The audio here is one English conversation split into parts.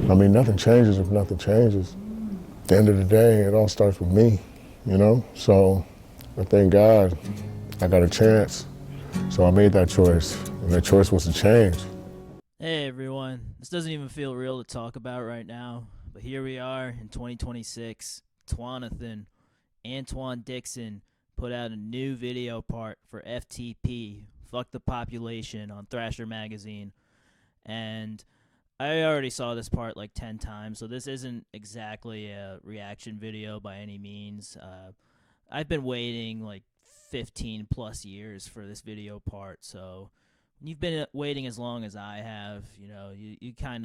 I mean, nothing changes if nothing changes. At the end of the day, it all starts with me, you know? So I thank God I got a chance. So I made that choice, and that choice was to change. Hey everyone, this doesn't even feel real to talk about right now, but here we are in 2026. Antwuan Dixon put out a new video part for FTP, Fuck the Population, on Thrasher Magazine. And I already saw this part like 10 times, so this isn't exactly a reaction video by any means. I've been waiting like 15 plus years for this video part, so you've been waiting as long as I have, you kind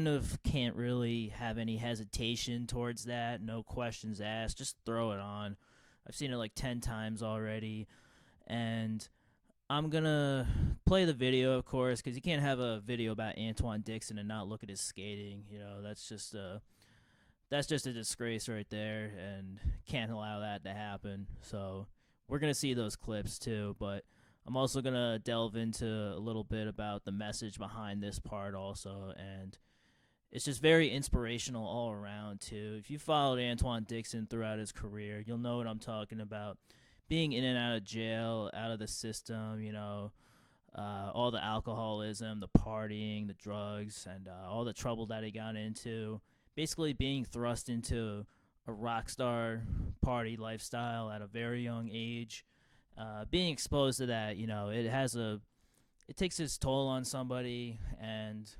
of can't really have any hesitation towards that. No questions asked. Just throw it on. I've seen it like 10 times already, and I'm gonna play the video, of course, because you can't have a video about Antwuan Dixon and not look at his skating. That's just a disgrace right there, and can't allow that to happen. So we're gonna see those clips too, but I'm also gonna delve into a little bit about the message behind this part also, and it's just very inspirational all around too. If you followed Antwuan Dixon throughout his career, you'll know what I'm talking about. Being in and out of jail, out of the system, all the alcoholism, the partying, the drugs, and all the trouble that he got into. Basically, being thrust into a rock star party lifestyle at a very young age. Being exposed to that, it takes its toll on somebody, and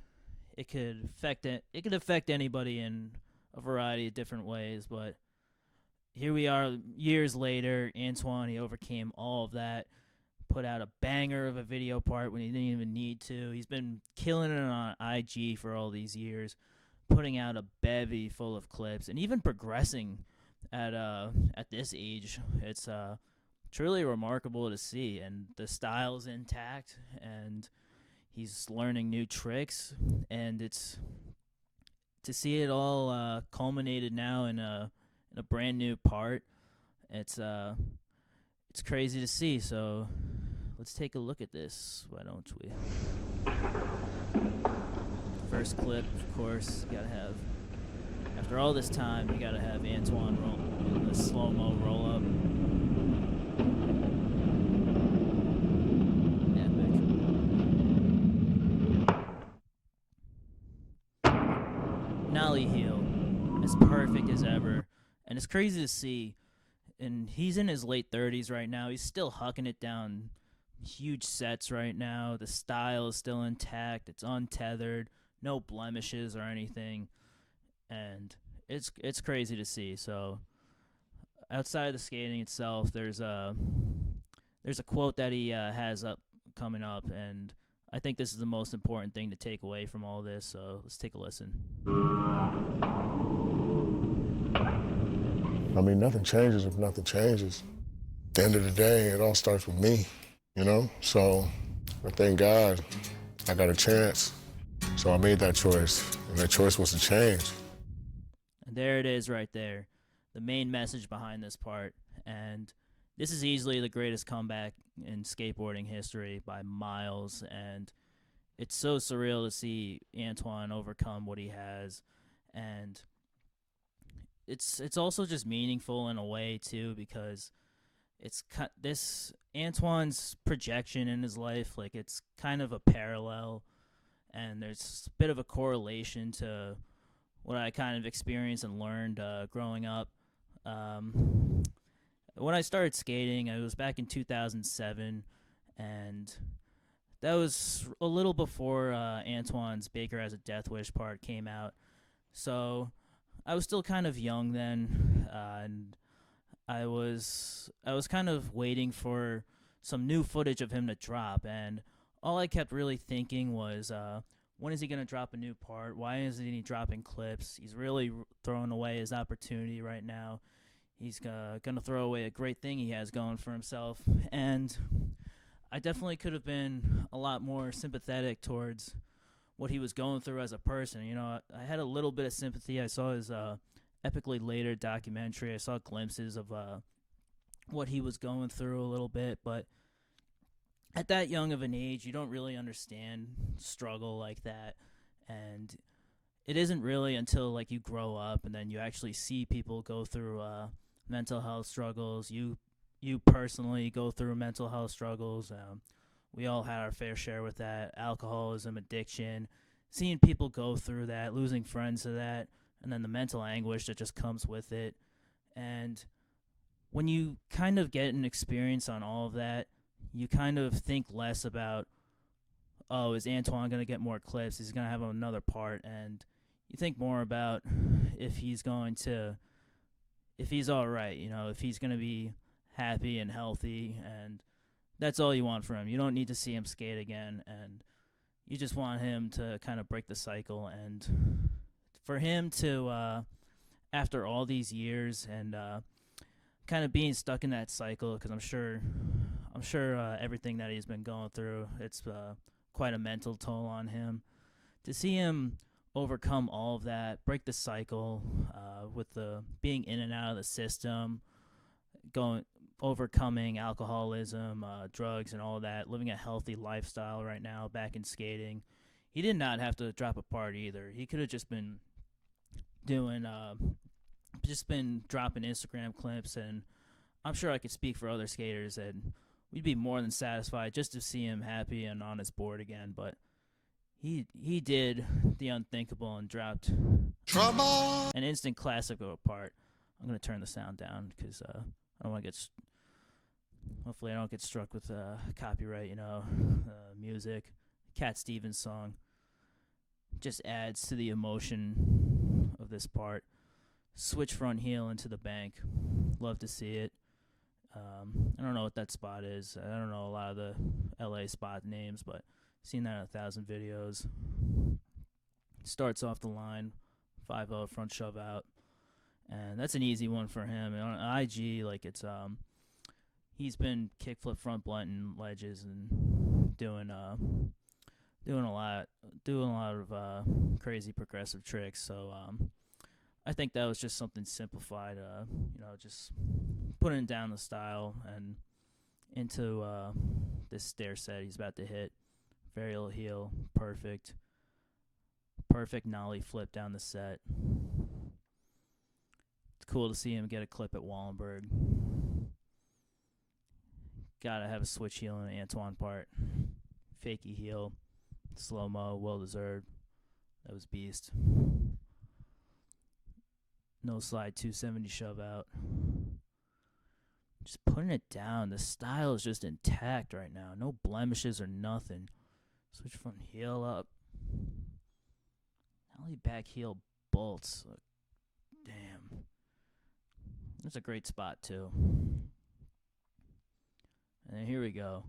it could affect anybody in a variety of different ways. But here we are years later. Antwuan, he overcame all of that, put out a banger of a video part when he didn't even need to. He's been killing it on IG for all these years, putting out a bevy full of clips, and even progressing at this age. It's truly remarkable to see, and the style's intact, and he's learning new tricks, and it's to see it all culminated now in a brand new part. It's crazy to see. So let's take a look at this. Why don't we? First clip, of course, you gotta have. After all this time, you gotta have Antwuan roll in the slow mo roll up. Nollie heel, as perfect as ever, and it's crazy to see. And he's in his late 30s right now. He's still hucking it down huge sets right now. The style is still intact. It's untethered, no blemishes or anything, and it's crazy to see. So outside of the skating itself, there's a quote that he has up coming up, and I think this is the most important thing to take away from all this. So let's take a listen. I mean, nothing changes if nothing changes. At the end of the day, it all starts with me, you know? So I thank God I got a chance. So I made that choice, and that choice was to change. And there it is right there, the main message behind this part. And this is easily the greatest comeback in skateboarding history by miles. And it's so surreal to see Antwuan overcome what he has. And it's also just meaningful in a way too, because it's this Antwuan's projection in his life, like it's kind of a parallel, and there's a bit of a correlation to what I kind of experienced and learned growing up. Um, when I started skating, it was back in 2007, and that was a little before Antwuan's Baker as a Death Wish part came out. So I was still kind of young then, and I was kind of waiting for some new footage of him to drop, and all I kept really thinking was, when is he gonna drop a new part? Why isn't he dropping clips? He's really throwing away his opportunity right now. He's gonna throw away a great thing he has going for himself, and I definitely could have been a lot more sympathetic towards what he was going through as a person. I had a little bit of sympathy. I saw his epically later documentary. I saw glimpses of what he was going through a little bit, but at that young of an age, you don't really understand struggle like that, and it isn't really until like you grow up and then you actually see people go through mental health struggles. You personally go through mental health struggles. We all had our fair share with that: alcoholism, addiction. Seeing people go through that, losing friends to that, and then the mental anguish that just comes with it. And when you kind of get an experience on all of that, you kind of think less about, oh, is Antwuan going to get more clips? He's going to have another part. And you think more about if he's all right, if he's going to be happy and healthy. And that's all you want from him. You don't need to see him skate again. And you just want him to kind of break the cycle. And for him to, after all these years and kind of being stuck in that cycle, because I'm sure everything that he's been going through, it's quite a mental toll on him. To see him overcome all of that, break the cycle with the being in and out of the system, overcoming alcoholism, drugs, and all of that, living a healthy lifestyle right now, back in skating. He did not have to drop a part either. He could have just been doing, dropping Instagram clips, and I'm sure I could speak for other skaters, and we'd be more than satisfied just to see him happy and on his board again. But he did the unthinkable and dropped Trouble. an instant classic of a part. I'm gonna turn the sound down because I don't want to get. Hopefully, I don't get struck with copyright. Music. Cat Stevens song just adds to the emotion of this part. Switch front heel into the bank. Love to see it. I don't know what that spot is. I don't know a lot of the LA spot names, but I've seen that in 1,000 videos. Starts off the line, 5-0 front shove out, and that's an easy one for him. And on IG, like it's he's been kickflip front blunting ledges and doing a lot of crazy progressive tricks. So I think that was just something simplified. Just putting down the style and into this stair set he's about to hit. Varial heel, perfect nollie flip down the set. It's cool to see him get a clip at Wallenberg. Gotta have a switch heel in an Antwuan part. Fakey heel, slow-mo, well-deserved. That was beast. No slide, 270 shove out. Just putting it down. The style is just intact right now. No blemishes or nothing. Switch front heel up. Nollie back heel bolts. Damn. That's a great spot, too. And then here we go.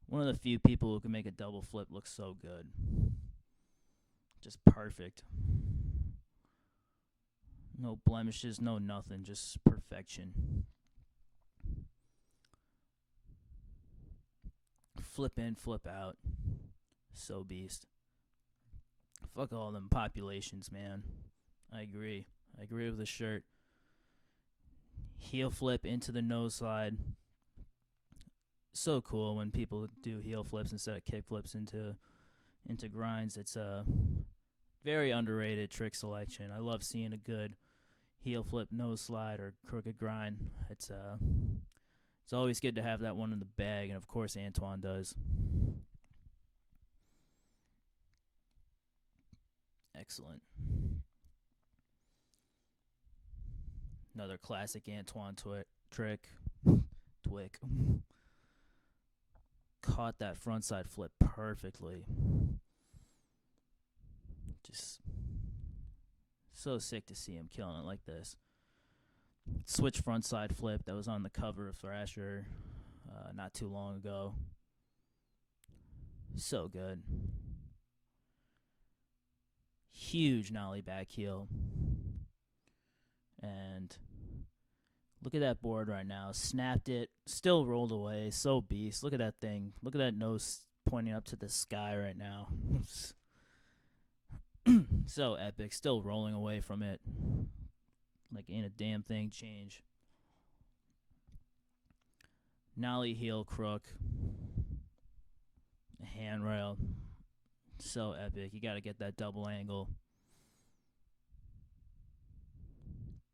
One of the few people who can make a double flip look so good. Just perfect. No blemishes, no nothing. Just perfection. Flip in, flip out. So beast. Fuck all them populations, man. I agree with the shirt. Heel flip into the nose slide. So cool when people do heel flips instead of kick flips into grinds. It's a very underrated trick selection. I love seeing a good heel flip nose slide or crooked grind. It's always good to have that one in the bag, and of course Antwuan does. Excellent. Another classic Antwuan trick. Twick. Caught that frontside flip perfectly. Just so sick to see him killing it like this. Switch frontside flip that was on the cover of Thrasher not too long ago. So good. Huge nollie back heel. And look at that board right now. Snapped it. Still rolled away. So beast. Look at that thing. Look at that nose pointing up to the sky right now. So epic. Still rolling away from it. Like ain't a damn thing change. Nollie heel crook. Handrail. So epic. You got to get that double angle.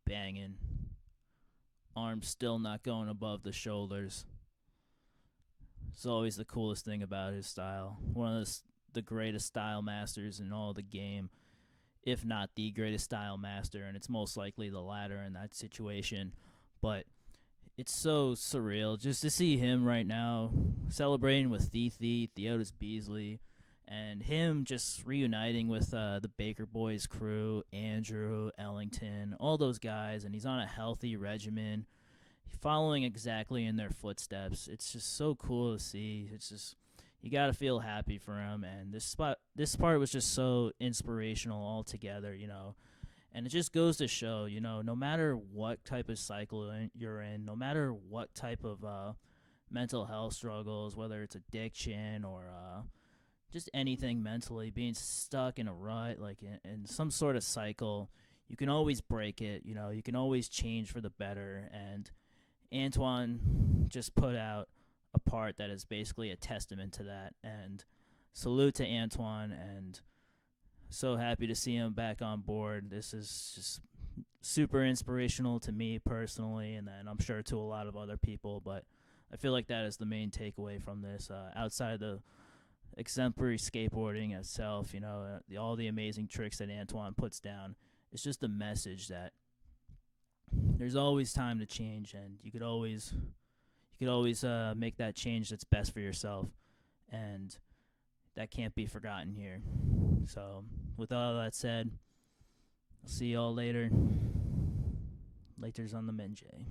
banging. Arms still not going above the shoulders. It's always the coolest thing about his style. One of the greatest style masters in all the game, if not the greatest style master, and it's most likely the latter in that situation. But it's so surreal just to see him right now celebrating with Theotis Beasley, and him just reuniting with the Baker Boys crew, Andrew, Ellington, all those guys, and he's on a healthy regimen, following exactly in their footsteps. It's just so cool to see. It's just, you got to feel happy for him, and this part was just so inspirational altogether, and it just goes to show, no matter what type of cycle you're in, no matter what type of mental health struggles, whether it's addiction or just anything mentally, being stuck in a rut, like in some sort of cycle, you can always break it, you can always change for the better. And Antwuan just put out a part that is basically a testament to that. And salute to Antwuan, and so happy to see him back on board. This is just super inspirational to me personally, and then I'm sure to a lot of other people. But I feel like that is the main takeaway from this, outside of the exemplary skateboarding itself, all the amazing tricks that Antwuan puts down. It's just the message that there's always time to change, and you could always make that change that's best for yourself, and that can't be forgotten here. So with all that said, I'll see y'all later. Later's on the Menjay.